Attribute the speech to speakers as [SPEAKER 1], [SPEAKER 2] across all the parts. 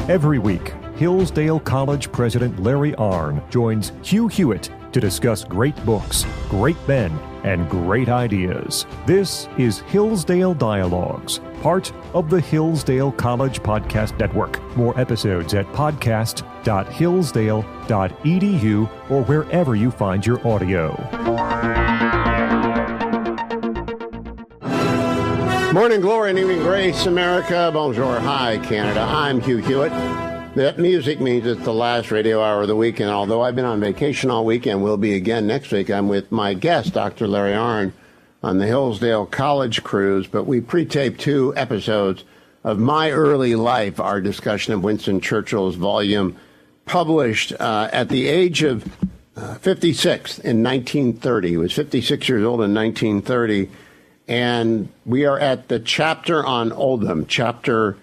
[SPEAKER 1] Every week, Hillsdale College President Larry Arnn joins Hugh Hewitt to discuss great books, great men, and great ideas. This is Hillsdale Dialogues, part of the Hillsdale College Podcast Network. More episodes at podcast.hillsdale.edu or wherever you find your audio.
[SPEAKER 2] Morning glory and evening grace, America. Bonjour. Hi, Canada. I'm Hugh Hewitt. That music means it's the last radio hour of the week, and although I've been on vacation all week and will be again next week, I'm with my guest, Dr. Larry Arnn, on the Hillsdale College cruise, but we pre-taped 2 episodes of My Early Life, our discussion of Winston Churchill's volume, published at the age of 56 in 1930. He was 56 years old in 1930, and we are at the chapter on Oldham, chapter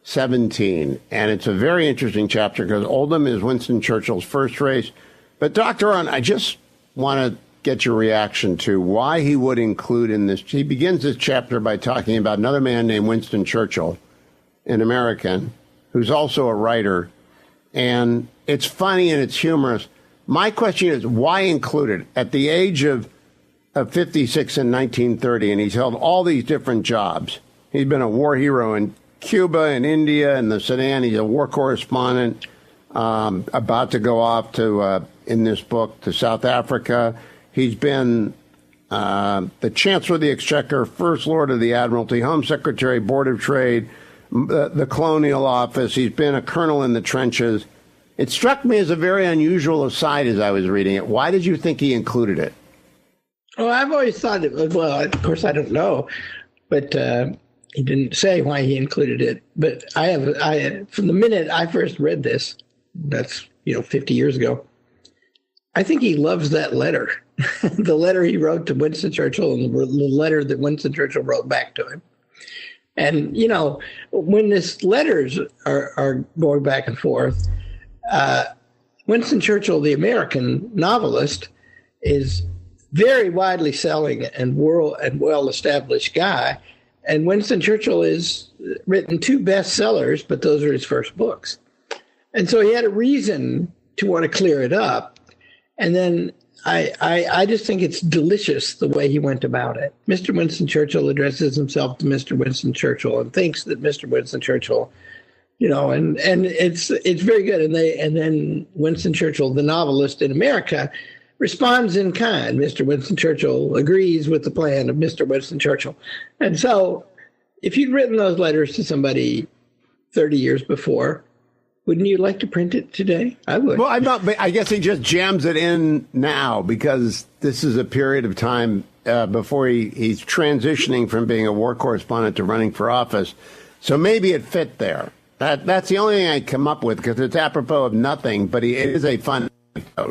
[SPEAKER 2] 17, and it's a very interesting chapter because Oldham is Winston Churchill's first race. But Dr. Arnn, I just want to get your reaction to why he would include in this. He begins this chapter by talking about another man named Winston Churchill, an American, who's also a writer, and it's funny and it's humorous. My question is, why include it at the age of 56 in 1930, and he's held all these different jobs. He's been a war hero in Cuba and India and the Sudan. He's a war correspondent, about to go off to, in this book, to South Africa. He's been the Chancellor of the Exchequer, First Lord of the Admiralty, Home Secretary, Board of Trade, the Colonial Office. He's been a colonel in the trenches. It struck me as a very unusual aside as I was reading it. Why did you think he included it?
[SPEAKER 3] Well, I've always thought it was, well, of course, I don't know, but he didn't say why he included it. But I from the minute I first read this, that's, 50 years ago, I think he loves that letter, the letter he wrote to Winston Churchill and the letter that Winston Churchill wrote back to him. And, when these letters are going back and forth, Winston Churchill, the American novelist, is very widely selling and well-established guy. And Winston Churchill has written 2 bestsellers, but those are his first books. And so he had a reason to want to clear it up. And then I just think it's delicious the way he went about it. Mr. Winston Churchill addresses himself to Mr. Winston Churchill and thinks that Mr. Winston Churchill, and it's very good. And then Winston Churchill, the novelist in America, responds in kind. Mr. Winston Churchill agrees with the plan of Mr. Winston Churchill. And so if you'd written those letters to somebody 30 years before, wouldn't you like to print it today? I would.
[SPEAKER 2] Well, I guess he just jams it in now because this is a period of time before he's transitioning from being a war correspondent to running for office. So maybe it fit there. That's the only thing I come up with because it's apropos of nothing, but it is a fun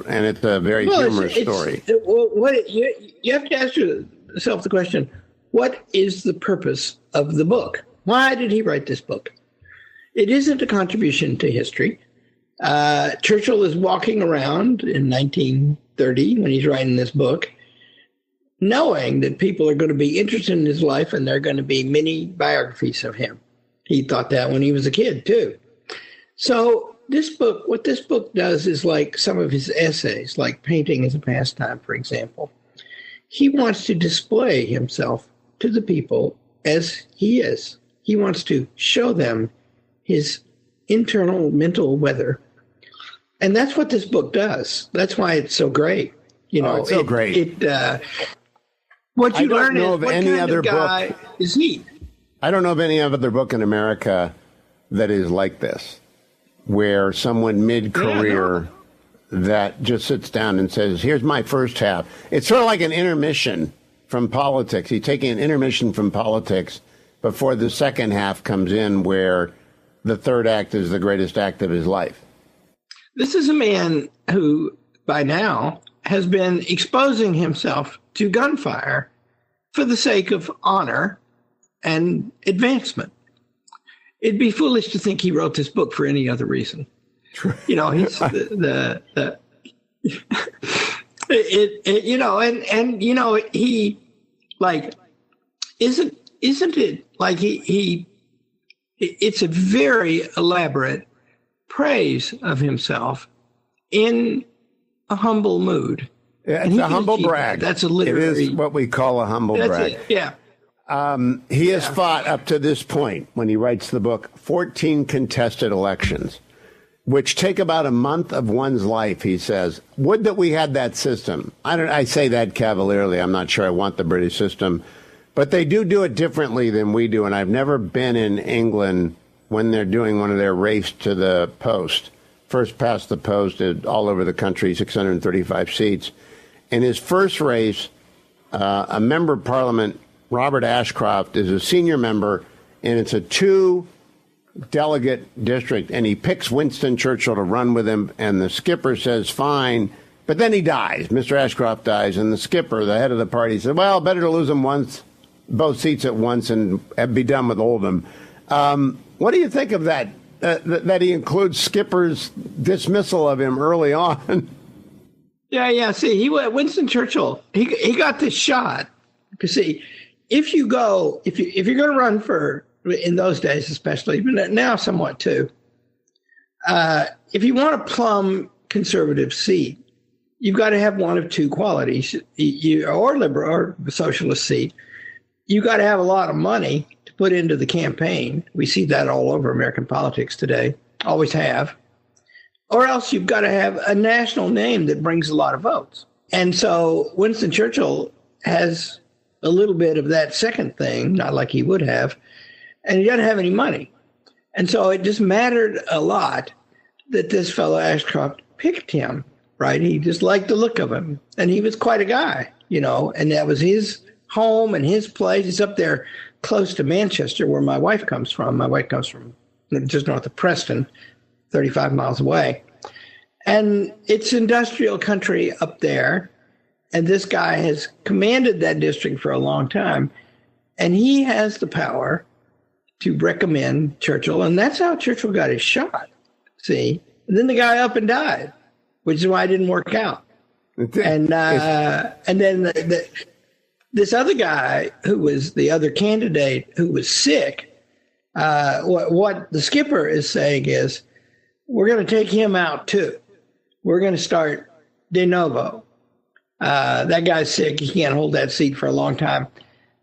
[SPEAKER 2] and it's a very humorous story.
[SPEAKER 3] You have to ask yourself the question, what is the purpose of the book? Why did he write this book? It isn't a contribution to history. Churchill is walking around in 1930 when he's writing this book, knowing that people are going to be interested in his life and there are going to be many biographies of him. He thought that when he was a kid, too. So what this book does is like some of his essays, like Painting as a Pastime, for example. He wants to display himself to the people as he is. He wants to show them his internal mental weather. And that's what this book does. That's why it's so great.
[SPEAKER 2] It's so great.
[SPEAKER 3] What you learn is what kind of guy is he?
[SPEAKER 2] I don't know of any other book in America that is like this, where someone mid-career that just sits down and says, here's my first half. It's sort of like an intermission from politics. He's taking an intermission from politics before the second half comes in, where the third act is the greatest act of his life.
[SPEAKER 3] This is a man who, by now, has been exposing himself to gunfire for the sake of honor and advancement. It'd be foolish to think he wrote this book for any other reason. He's he like isn't it like he it's a very elaborate praise of himself in a humble mood.
[SPEAKER 2] Yeah, it's a humble brag.
[SPEAKER 3] That's a literary.
[SPEAKER 2] It is what we call a humble brag.
[SPEAKER 3] It. Yeah.
[SPEAKER 2] He has fought up to this point, when he writes the book, 14 contested elections, which take about a month of one's life, he says. Would that we had that system. I say that cavalierly. I'm not sure I want the British system. But they do it differently than we do. And I've never been in England when they're doing one of their race to the post. First past the post all over the country, 635 seats. In his first race, a member of Parliament, Robert Ashcroft, is a senior member, and it's a 2-delegate district, and he picks Winston Churchill to run with him, and the skipper says, fine, but then he dies. Mr. Ashcroft dies, and the skipper, the head of the party, said, well, better to lose them both seats at once and be done with Oldham. What do you think of that, that he includes Skipper's dismissal of him early on?
[SPEAKER 3] Yeah. See, Winston Churchill, he got this shot. Because see, if you're going to run for, in those days especially, but now somewhat too, if you want a plumb conservative seat, you've got to have one of two qualities, or liberal or socialist seat. You got to have a lot of money to put into the campaign. We see that all over American politics today, always have. Or else you've got to have a national name that brings a lot of votes. And so Winston Churchill has a little bit of that second thing, not like he would have, and he doesn't have any money. And so it just mattered a lot that this fellow Ashcroft picked him, right? He just liked the look of him. And he was quite a guy, and that was his home and his place. He's up there close to Manchester, where my wife comes from. My wife comes from just north of Preston, 35 miles away. And it's industrial country up there. And this guy has commanded that district for a long time. And he has the power to recommend Churchill. And that's how Churchill got his shot. See? And then the guy up and died, which is why it didn't work out. And then this other guy, who was the other candidate, who was sick, what the skipper is saying is, we're going to take him out too. We're going to start de novo. That guy's sick. He can't hold that seat for a long time.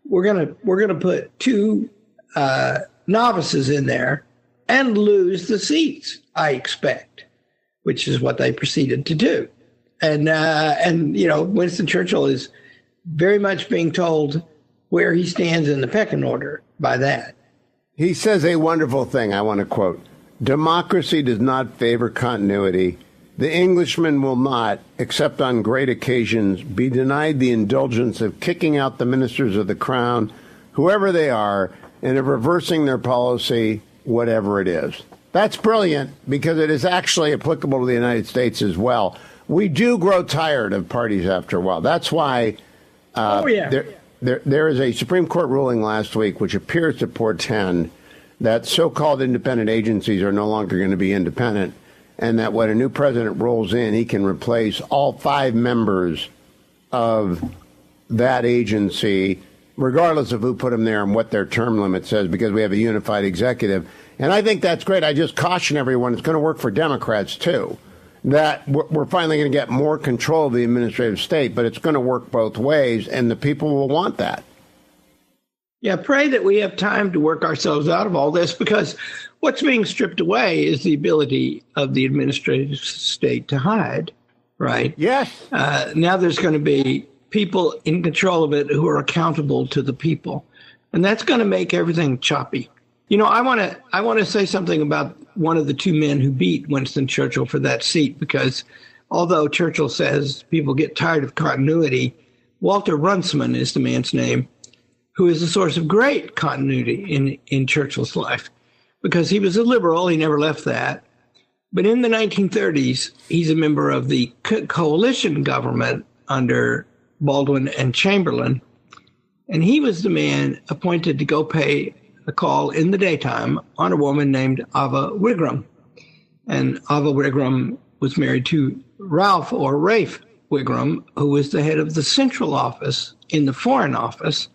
[SPEAKER 3] We're going to put 2 novices in there and lose the seats, I expect, which is what they proceeded to do. And Winston Churchill is very much being told where he stands in the pecking order by that.
[SPEAKER 2] He says a wonderful thing, I want to quote. Democracy does not favor continuity. The Englishman will not, except on great occasions, be denied the indulgence of kicking out the ministers of the crown, whoever they are, and of reversing their policy, whatever it is. That's brilliant, because it is actually applicable to the United States as well. We do grow tired of parties after a while. That's why there is a Supreme Court ruling last week which appears to portend that so-called independent agencies are no longer going to be independent, and that when a new president rolls in, he can replace all 5 members of that agency, regardless of who put them there and what their term limit says, because we have a unified executive. And I think that's great. I just caution everyone, it's going to work for Democrats, too, that we're finally going to get more control of the administrative state, but it's going to work both ways, and the people will want that.
[SPEAKER 3] Yeah, pray that we have time to work ourselves out of all this, because what's being stripped away is the ability of the administrative state to hide, right?
[SPEAKER 2] Yes.
[SPEAKER 3] Now there's going to be people in control of it who are accountable to the people, and that's going to make everything choppy. I want to say something about one of the 2 men who beat Winston Churchill for that seat, because although Churchill says people get tired of continuity, Walter Runciman is the man's name, who is a source of great continuity in Churchill's life, because he was a liberal. He never left that. But in the 1930s, he's a member of the coalition government under Baldwin and Chamberlain. And he was the man appointed to go pay a call in the daytime on a woman named Ava Wigram. And Ava Wigram was married to Ralph Wigram, who was the head of the central office in the Foreign Office.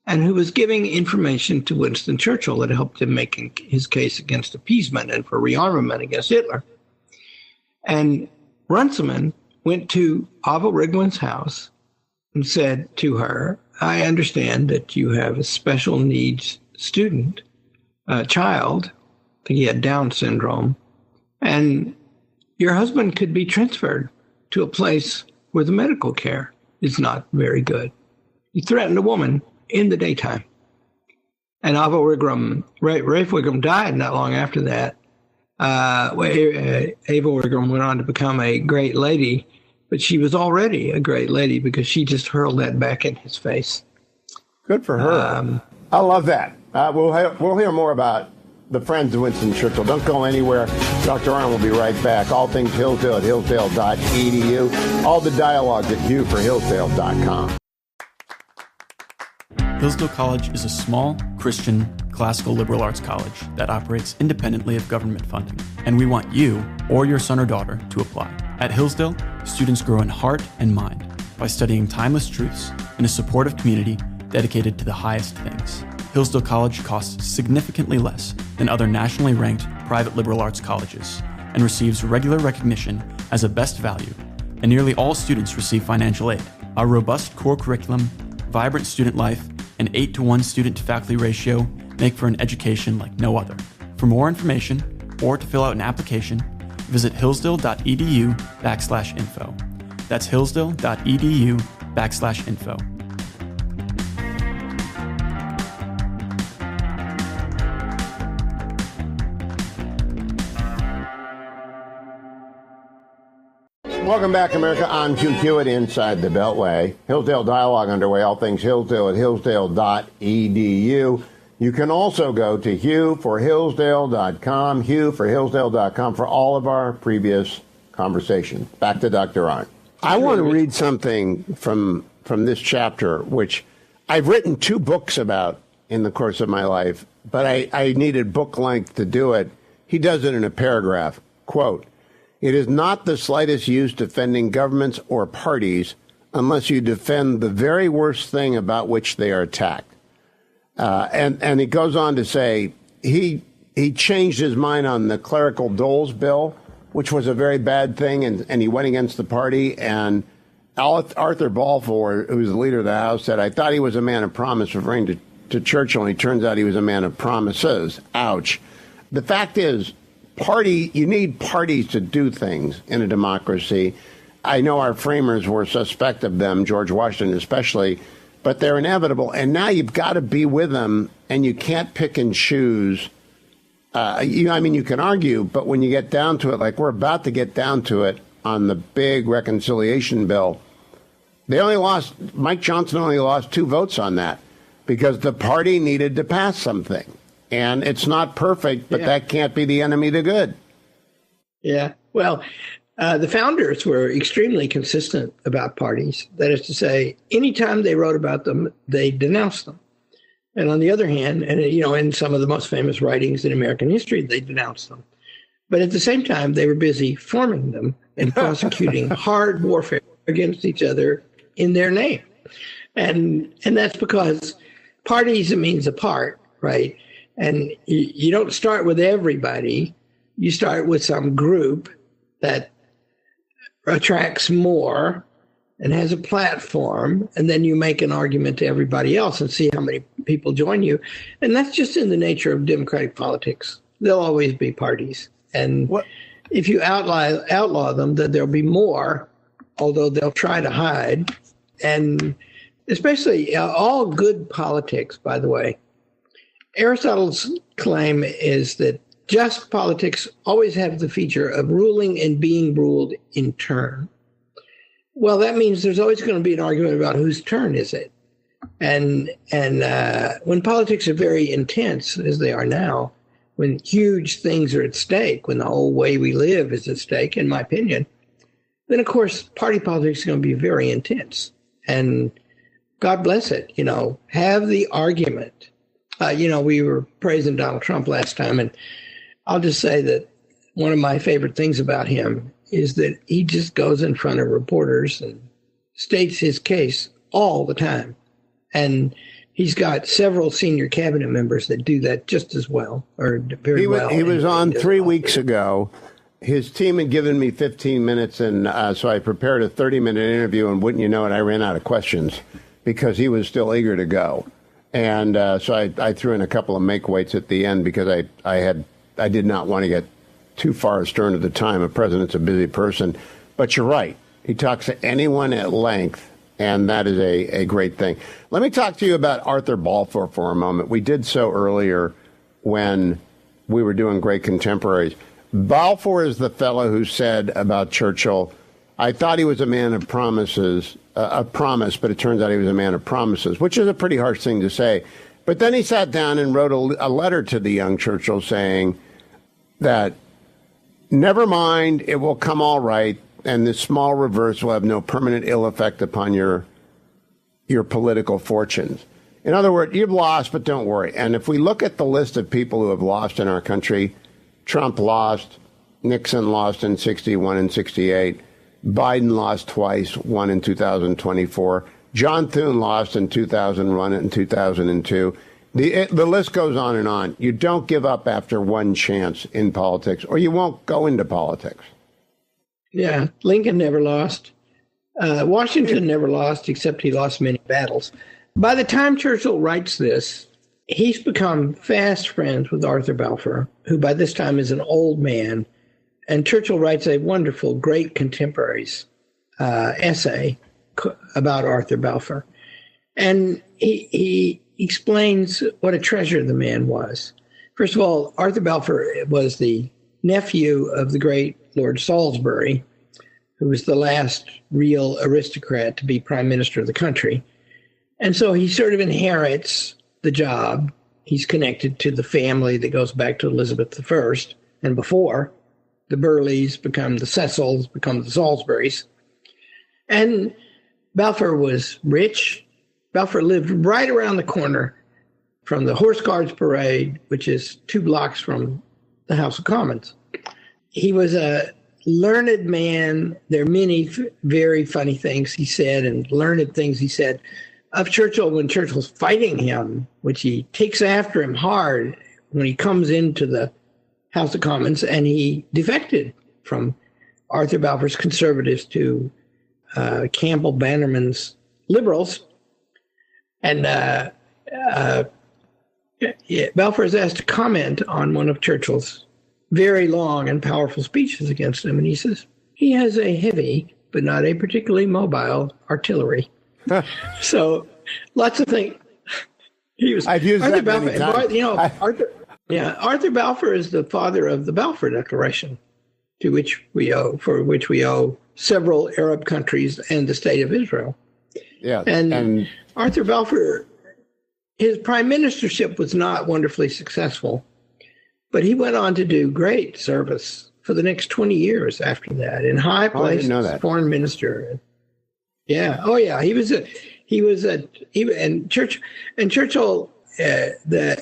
[SPEAKER 3] and who was giving information to Winston Churchill that helped him make his case against appeasement and for rearmament against Hitler. And Runciman went to Ava Riglin's house and said to her, I understand that you have a special needs student, a child, I think he had Down syndrome, and your husband could be transferred to a place where the medical care is not very good. He threatened a woman in the daytime. And Rafe Wigram died not long after that. Ava Wigram went on to become a great lady, but she was already a great lady because she just hurled that back in his face.
[SPEAKER 2] Good for her. I love that. We'll hear more about the Friends of Winston Churchill. Don't go anywhere. Dr. Arnn will be right back. All things Hillsdale at hillsdale.edu. All the dialogues at hughforhillsdale.com.
[SPEAKER 4] Hillsdale College is a small, Christian, classical liberal arts college that operates independently of government funding, and we want you or your son or daughter to apply. At Hillsdale, students grow in heart and mind by studying timeless truths in a supportive community dedicated to the highest things. Hillsdale College costs significantly less than other nationally ranked private liberal arts colleges and receives regular recognition as a best value, and nearly all students receive financial aid. Our robust core curriculum, vibrant student life, and 8-to-1 student-to-faculty ratio make for an education like no other. For more information or to fill out an application, visit hillsdale.edu/info. That's hillsdale.edu/info.
[SPEAKER 2] Welcome back, America. I'm Hugh Hewitt inside the Beltway. Hillsdale Dialogue underway. All things Hillsdale at hillsdale.edu. You can also go to hughforhillsdale.com, hughforhillsdale.com for all of our previous conversations. Back to Dr. Arnn. I want to read something from this chapter, which I've written 2 books about in the course of my life, but I needed book length to do it. He does it in a paragraph. Quote, "It is not the slightest use defending governments or parties unless you defend the very worst thing about which they are attacked." And it goes on to say he changed his mind on the clerical doles bill, which was a very bad thing, and he went against the party. And Arthur Balfour, who was the leader of the House, said, "I thought he was a man of promise," referring to Churchill, and he turns out he was a man of promises. Ouch. The fact is, you need parties to do things in a democracy. I know our framers were suspect of them, George Washington especially, but they're inevitable. And now you've got to be with them, and you can't pick and choose. You can argue, but when you get down to it, like we're about to get down to it on the big reconciliation bill, Mike Johnson only lost 2 votes on that because the party needed to pass something. And it's not perfect, but that can't be the enemy to good.
[SPEAKER 3] Yeah. Well, the founders were extremely consistent about parties. That is to say, anytime they wrote about them, they denounced them. And on the other hand, and in some of the most famous writings in American history, they denounced them. But at the same time, they were busy forming them and prosecuting hard warfare against each other in their name. And that's because parties means a part, right? And you don't start with everybody. You start with some group that attracts more and has a platform, and then you make an argument to everybody else and see how many people join you. And that's just in the nature of democratic politics. There'll always be parties. And if you outlaw them, then there'll be more, although they'll try to hide. And especially all good politics, by the way. Aristotle's claim is that just politics always have the feature of ruling and being ruled in turn. Well, that means there's always going to be an argument about whose turn is it. And when politics are very intense, as they are now, when huge things are at stake, when the whole way we live is at stake, in my opinion, then, of course, party politics is going to be very intense. And God bless it, have the argument. We were praising Donald Trump last time, and I'll just say that one of my favorite things about him is that he just goes in front of reporters and states his case all the time. And he's got several senior cabinet members that do that just as well, or very well.
[SPEAKER 2] He was on 3 weeks ago. His team had given me 15 minutes, and so I prepared a 30-minute interview, and wouldn't you know it, I ran out of questions because he was still eager to go. And so I threw in a couple of make-weights at the end because I did not want to get too far astern at the time. A president's a busy person. But you're right. He talks to anyone at length, and that is a great thing. Let me talk to you about Arthur Balfour for a moment. We did so earlier when we were doing Great Contemporaries. Balfour is the fellow who said about Churchill, I thought he was a man of promises, a promise, but it turns out he was a man of promises, which is a pretty harsh thing to say. But then he sat down and wrote a letter to the young Churchill saying that, never mind, it will come all right, and this small reverse will have no permanent ill effect upon your political fortunes. In other words, you've lost, but don't worry. And if we look at the list of people who have lost in our country, Trump lost, Nixon lost in 61 and 68, Biden lost twice, one in 2024, John Thune lost in 2001 and 2002. The list goes on and on. You don't give up after one chance in politics, or you won't go into politics.
[SPEAKER 3] Yeah, Lincoln never lost. Washington never lost, except he lost many battles. By the time Churchill writes this, he's become fast friends with Arthur Balfour, who by this time is an old man. And Churchill writes a wonderful, Great Contemporaries essay about Arthur Balfour. And he explains what a treasure the man was. First of all, Arthur Balfour was the nephew of the great Lord Salisbury, who was the last real aristocrat to be prime minister of the country. And so he sort of inherits the job. He's connected to the family that goes back to Elizabeth I and before. The Burleighs become the Cecils, become the Salisburys. And Balfour was rich. Balfour lived right around the corner from the Horse Guards Parade, which is 2 blocks from the House of Commons. He was a learned man. There are many very funny things he said and learned things he said of Churchill when Churchill's fighting him, which he takes after him hard when he comes into the House of Commons, and he defected from Arthur Balfour's conservatives to Campbell Bannerman's liberals. And Balfour is asked to comment on one of Churchill's very long and powerful speeches against him, and he says, he has a heavy, but not a particularly mobile artillery. So lots of things.
[SPEAKER 2] I've used
[SPEAKER 3] Arthur
[SPEAKER 2] that many
[SPEAKER 3] Balfour,
[SPEAKER 2] times.
[SPEAKER 3] Arthur Balfour is the father of the Balfour Declaration, for which we owe several Arab countries and the state of Israel.
[SPEAKER 2] Yeah,
[SPEAKER 3] and Arthur Balfour, his prime ministership was not wonderfully successful, but he went on to do great service for the next 20 year after that in high places, foreign minister. Yeah. Oh, yeah. Churchill,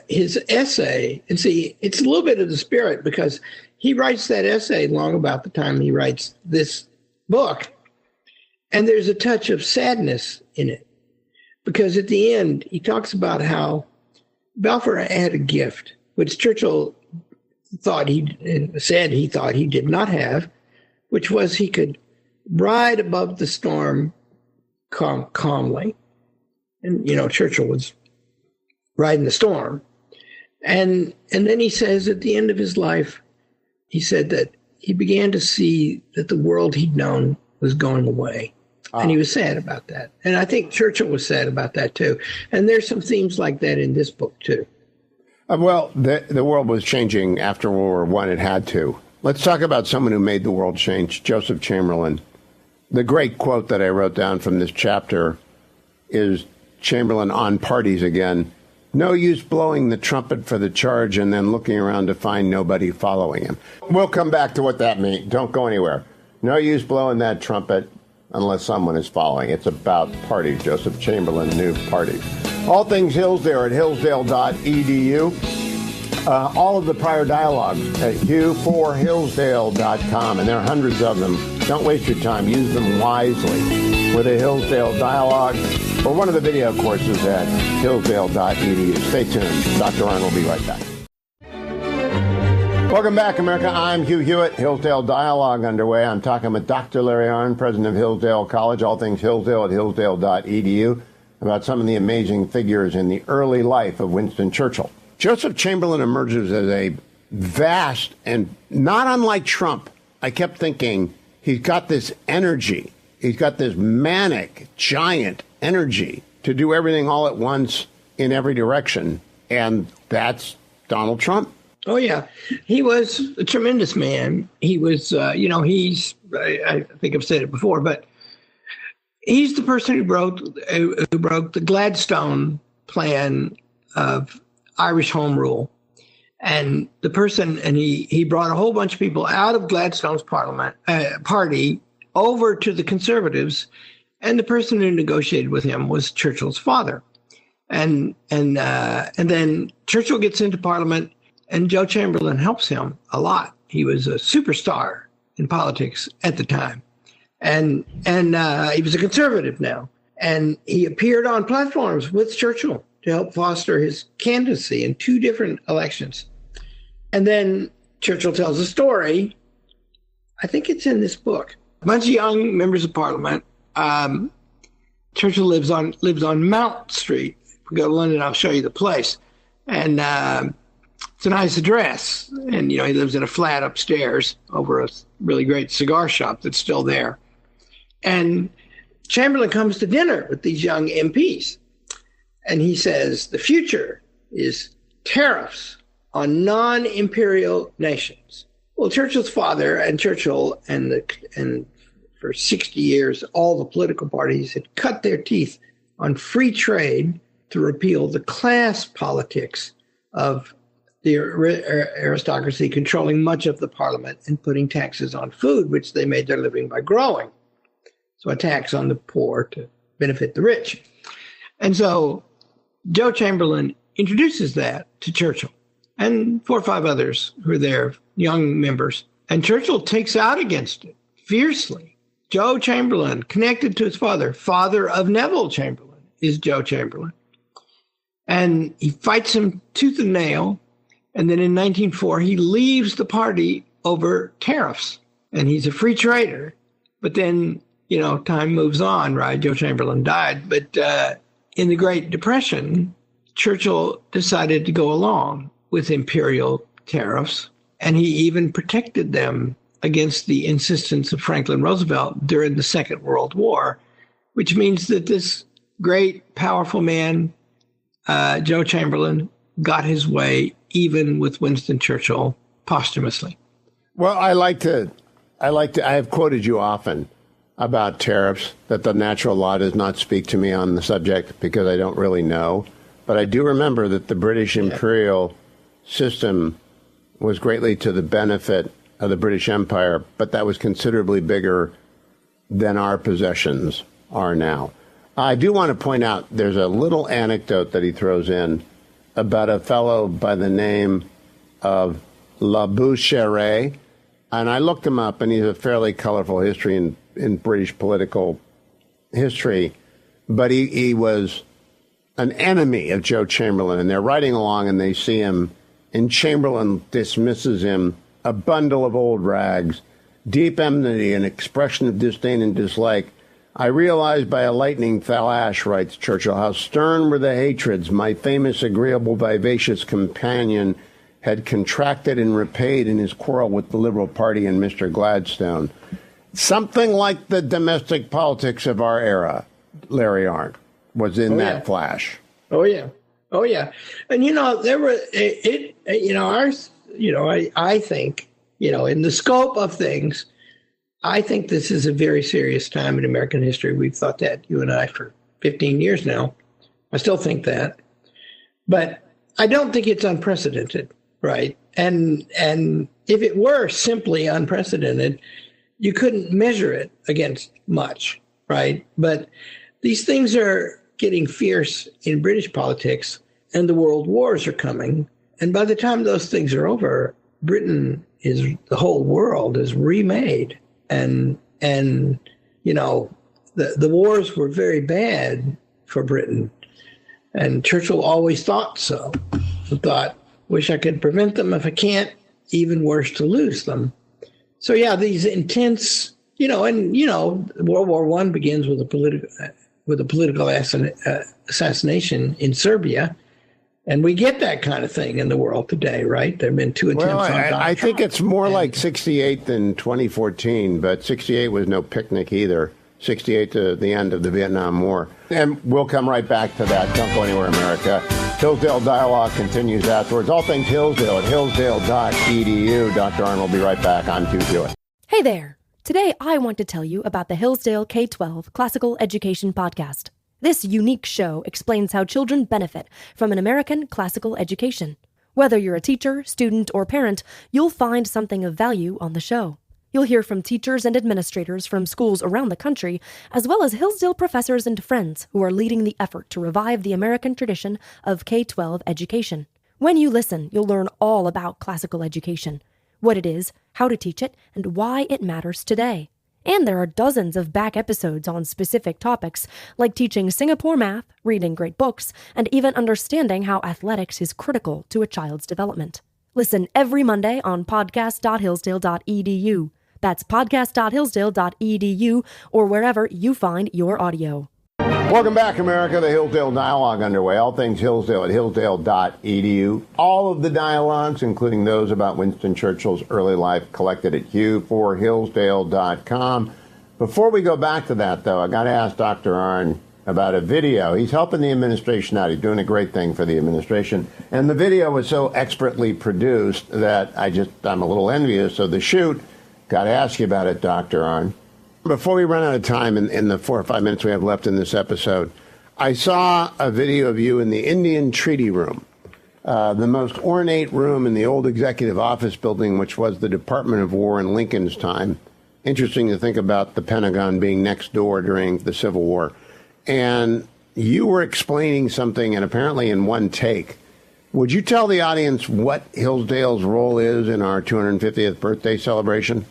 [SPEAKER 3] his essay, and see, it's a little bit of the spirit because he writes that essay long about the time he writes this book. And there's a touch of sadness in it because at the end, he talks about how Balfour had a gift, which Churchill thought he did not have, which was he could ride above the storm calmly. And, Churchill was riding the storm. And then he says at the end of his life, he said that he began to see that the world he'd known was going away. And he was sad about that. And I think Churchill was sad about that, too. And there's some themes like that in this book, too.
[SPEAKER 2] Well, the world was changing after World War I. It had to. Let's talk about someone who made the world change, Joseph Chamberlain. The great quote that I wrote down from this chapter is Chamberlain on parties again. No use blowing the trumpet for the charge and then looking around to find nobody following him. We'll come back to what that means. Don't go anywhere. No use blowing that trumpet unless someone is following. It's about parties. Joseph Chamberlain knew parties. All things Hillsdale at hillsdale.edu. All of the prior dialogues at hugh4hillsdale.com, and there are hundreds of them. Don't waste your time. Use them wisely. With the Hillsdale Dialogues, or one of the video courses at hillsdale.edu. Stay tuned. Dr. Arnn will be right back. Welcome back, America. I'm Hugh Hewitt. Hillsdale Dialogue underway. I'm talking with Dr. Larry Arnn, president of Hillsdale College, all things Hillsdale at hillsdale.edu, about some of the amazing figures in the early life of Winston Churchill. Joseph Chamberlain emerges as a vast and not unlike Trump. I kept thinking he's got this energy. He's got this manic, giant energy to do everything all at once in every direction. And that's Donald Trump.
[SPEAKER 3] Oh, yeah. He was a tremendous man. He was, I think I've said it before, but he's the person who broke the Gladstone plan of Irish Home Rule. And he brought a whole bunch of people out of Gladstone's party over to the Conservatives. And the person who negotiated with him was Churchill's father. And then Churchill gets into Parliament, and Joe Chamberlain helps him a lot. He was a superstar in politics at the time. And he was a conservative now. And he appeared on platforms with Churchill to help foster his candidacy in 2 different elections. And then Churchill tells a story. I think it's in this book. A bunch of young members of Parliament. Churchill lives on Mount Street. If we go to London, I'll show you the place. And it's a nice address. And, he lives in a flat upstairs over a really great cigar shop that's still there. And Chamberlain comes to dinner with these young MPs. And he says, the future is tariffs on non-imperial nations. Well, Churchill's father and Churchill and for 60 years, all the political parties had cut their teeth on free trade to repeal the class politics of the aristocracy controlling much of the parliament and putting taxes on food, which they made their living by growing. So a tax on the poor to benefit the rich. And so Joe Chamberlain introduces that to Churchill and 4 or 5 others who are there, young members. And Churchill takes out against it fiercely. Joe Chamberlain, connected to his father of Neville Chamberlain, is Joe Chamberlain. And he fights him tooth and nail. And then in 1904, he leaves the party over tariffs. And he's a free trader. But then, time moves on, right? Joe Chamberlain died. But in the Great Depression, Churchill decided to go along with imperial tariffs. And he even protected them against the insistence of Franklin Roosevelt during the Second World War, which means that this great, powerful man, Joe Chamberlain, got his way even with Winston Churchill posthumously.
[SPEAKER 2] Well, I have quoted you often about tariffs, that the natural law does not speak to me on the subject because I don't really know. But I do remember that the British imperial system was greatly to the benefit of the British Empire, but that was considerably bigger than our possessions are now. I do want to point out there's a little anecdote that he throws in about a fellow by the name of Labouchere, and I looked him up, and he's a fairly colorful history in British political history, but he was an enemy of Joe Chamberlain, and they're riding along, and they see him, and Chamberlain dismisses him, a bundle of old rags, deep enmity, an expression of disdain and dislike. I realized by a lightning flash, writes Churchill, how stern were the hatreds my famous, agreeable, vivacious companion had contracted and repaid in his quarrel with the Liberal Party and Mr. Gladstone. Something like the domestic politics of our era, Larry Arnn, was in that flash.
[SPEAKER 3] Oh, yeah. Oh, yeah. And, there were, I think, in the scope of things, I think this is a very serious time in American history. We've thought that, you and I, for 15 years now. I still think that. But I don't think it's unprecedented, right? And if it were simply unprecedented, you couldn't measure it against much, right? But these things are getting fierce in British politics, and the world wars are coming. And by the time those things are over, the whole world is remade. And the wars were very bad for Britain. And Churchill always thought so. He thought, wish I could prevent them. If I can't, even worse to lose them. So yeah, these intense, World War I begins with a political assassination in Serbia. And we get that kind of thing in the world today, right? There have been 2 attempts on Donald
[SPEAKER 2] I think
[SPEAKER 3] Trump.
[SPEAKER 2] it's more like 68 than 2014, but 68 was no picnic either. 68 to the end of the Vietnam War. And we'll come right back to that. Don't go anywhere, America. Hillsdale Dialogue continues afterwards. All things Hillsdale at hillsdale.edu. Dr. Arnn will be right back. I'm Hugh Hewitt.
[SPEAKER 5] Hey there. Today I want to tell you about the Hillsdale K-12 Classical Education Podcast. This unique show explains how children benefit from an American classical education. Whether you're a teacher, student, or parent, you'll find something of value on the show. You'll hear from teachers and administrators from schools around the country, as well as Hillsdale professors and friends who are leading the effort to revive the American tradition of K-12 education. When you listen, you'll learn all about classical education, what it is, how to teach it, and why it matters today. And there are dozens of back episodes on specific topics, like teaching Singapore math, reading great books, and even understanding how athletics is critical to a child's development. Listen every Monday on podcast.hillsdale.edu. That's podcast.hillsdale.edu or wherever you find your audio.
[SPEAKER 2] Welcome back, America. The Hillsdale Dialogue underway. All things Hillsdale at hillsdale.edu. All of the dialogues, including those about Winston Churchill's early life, collected at hugh4hillsdale.com. Before we go back to that, though, I got to ask Dr. Arnn about a video. He's helping the administration out. He's doing a great thing for the administration. And the video was so expertly produced that I'm a little envious of the shoot. Got to ask you about it, Dr. Arnn. Before we run out of time in the 4 or 5 minutes we have left in this episode, I saw a video of you in the Indian Treaty Room, the most ornate room in the old executive office building, which was the Department of War in Lincoln's time. Interesting to think about the Pentagon being next door during the Civil War. And you were explaining something, and apparently in one take. Would you tell the audience what Hillsdale's role is in our 250th birthday celebration?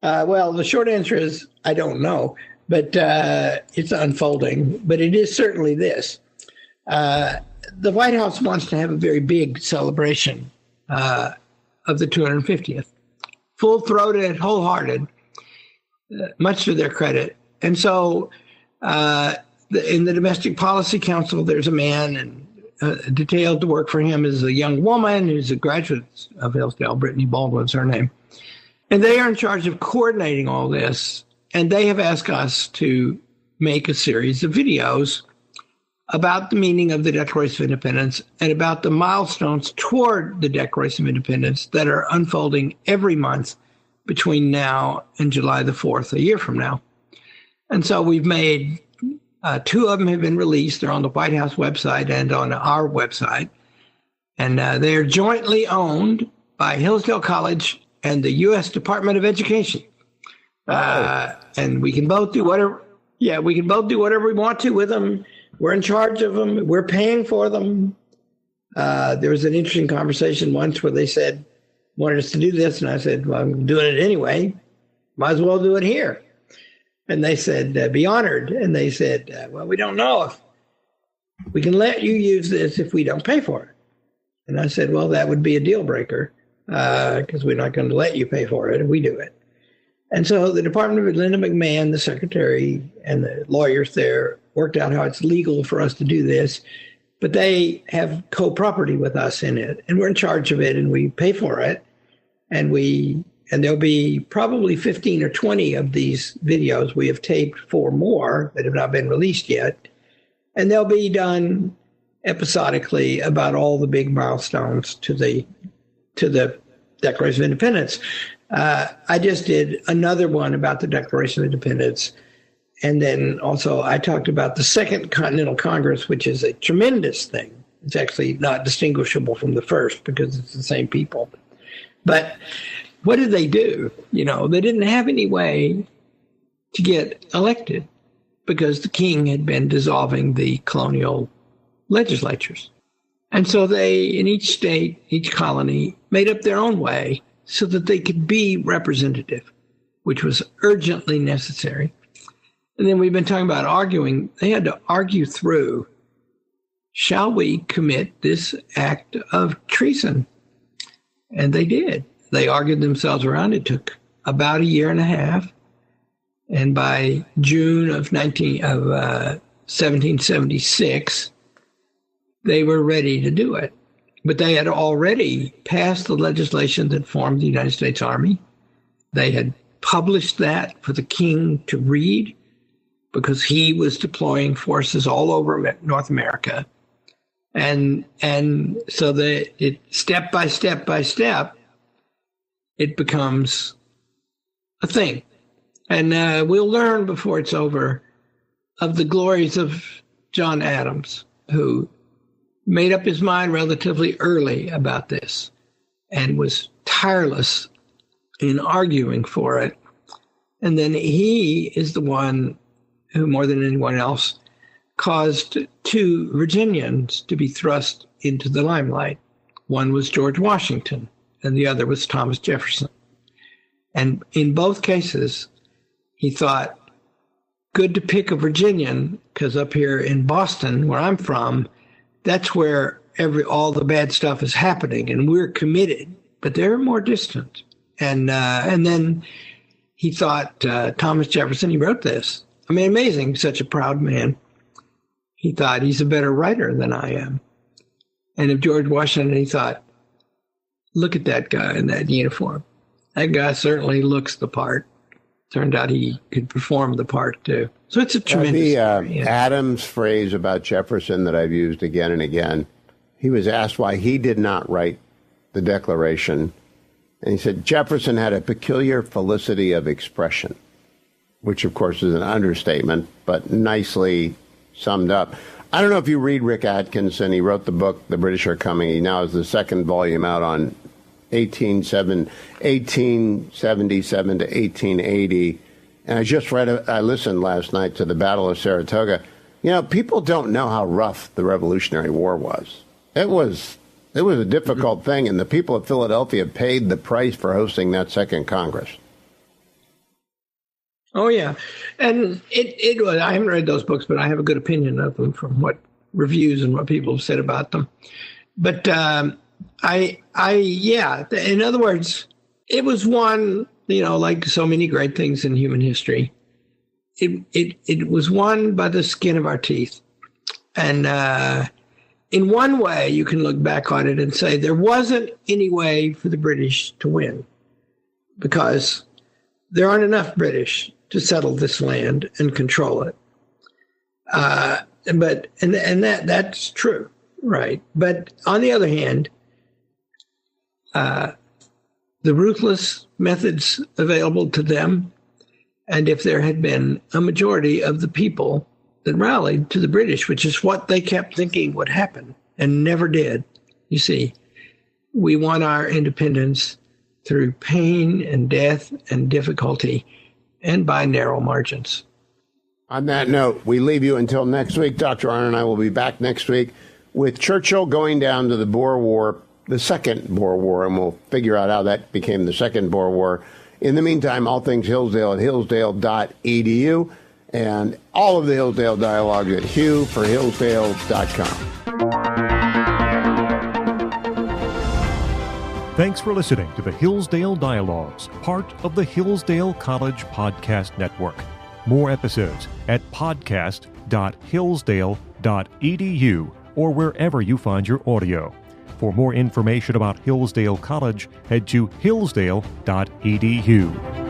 [SPEAKER 3] Well, the short answer is I don't know, but it's unfolding. But it is certainly this. The White House wants to have a very big celebration of the 250th. Full-throated, wholehearted, much to their credit. And so in the Domestic Policy Council, there's a man, and detailed to work for him is a young woman who's a graduate of Hillsdale. Brittany Baldwin's her name. And they are in charge of coordinating all this. And they have asked us to make a series of videos about the meaning of the Declaration of Independence and about the milestones toward the Declaration of Independence that are unfolding every month between now and July the 4th, a year from now. And so we've made 2 of them have been released. They're on the White House website and on our website. And they are jointly owned by Hillsdale College and the U.S. Department of Education. And we can both do whatever. Yeah, we can both do whatever we want to with them. We're in charge of them. We're paying for them. There was an interesting conversation once where they wanted us to do this. And I said, well, I'm doing it anyway. Might as well do it here. And they said, be honored. And they said, well, we don't know if we can let you use this if we don't pay for it. And I said, well, that would be a deal breaker because we're not going to let you pay for it if we do it. And so the Department of Linda McMahon, the secretary, and the lawyers there worked out how it's legal for us to do this. But they have co-property with us in it. And we're in charge of it, and we pay for it. And there'll be probably 15 or 20 of these videos. We have taped 4 more that have not been released yet. And they'll be done episodically about all the big milestones to the Declaration of Independence. I just did another one about the Declaration of Independence. And then also I talked about the Second Continental Congress, which is a tremendous thing. It's actually not distinguishable from the first because it's the same people. But what did they do? They didn't have any way to get elected because the king had been dissolving the colonial legislatures. And so they, in each state, each colony, made up their own way so that they could be representative, which was urgently necessary. And then we've been talking about arguing. They had to argue through, shall we commit this act of treason? And they did. They argued themselves around. It took about a year and a half. And by June of 1776, they were ready to do it. But they had already passed the legislation that formed the United States Army. They had published that for the king to read because he was deploying forces all over North America. And so step by step by step, it becomes a thing. And we'll learn before it's over of the glories of John Adams, who made up his mind relatively early about this and was tireless in arguing for it. And then he is the one who, more than anyone else, caused two Virginians to be thrust into the limelight. One was George Washington, and the other was Thomas Jefferson. And in both cases, he thought, good to pick a Virginian, because up here in Boston, where I'm from, that's where all the bad stuff is happening, and we're committed, but they're more distant. And then he thought Thomas Jefferson, he wrote this. I mean, amazing, such a proud man. He thought he's a better writer than I am. And of George Washington, he thought, look at that guy in that uniform. That guy certainly looks the part. Turned out he could perform the part too. So it's a tremendous story.
[SPEAKER 2] Adams' phrase about Jefferson that I've used again and again, he was asked why he did not write the Declaration. And he said, Jefferson had a peculiar felicity of expression, which of course is an understatement, but nicely summed up. I don't know if you read Rick Atkinson. He wrote the book, The British Are Coming. He now has the second volume out on 1877 to 1880. And I listened last night to the Battle of Saratoga. You know, people don't know how rough the Revolutionary War was. It was a difficult thing, and the people of Philadelphia paid the price for hosting that second Congress.
[SPEAKER 3] Oh, yeah. And it was, I haven't read those books, but I have a good opinion of them from what reviews and what people have said about them. But in other words, it was won, like so many great things in human history. It was won by the skin of our teeth. And in one way, you can look back on it and say there wasn't any way for the British to win because there aren't enough British to settle this land and control it. But that's true, right? But on the other hand, the ruthless methods available to them, and if there had been a majority of the people that rallied to the British, which is what they kept thinking would happen and never did. You see, we won our independence through pain and death and difficulty and by narrow margins.
[SPEAKER 2] On that note, we leave you until next week. Dr. Arnn and I will be back next week with Churchill going down to the Boer War, the Second Boer War, and we'll figure out how that became the Second Boer War. In the meantime, all things Hillsdale at hillsdale.edu and all of the Hillsdale Dialogues at hughforhillsdale.com.
[SPEAKER 1] Thanks for listening to the Hillsdale Dialogues, part of the Hillsdale College Podcast Network. More episodes at podcast.hillsdale.edu or wherever you find your audio. For more information about Hillsdale College, head to hillsdale.edu.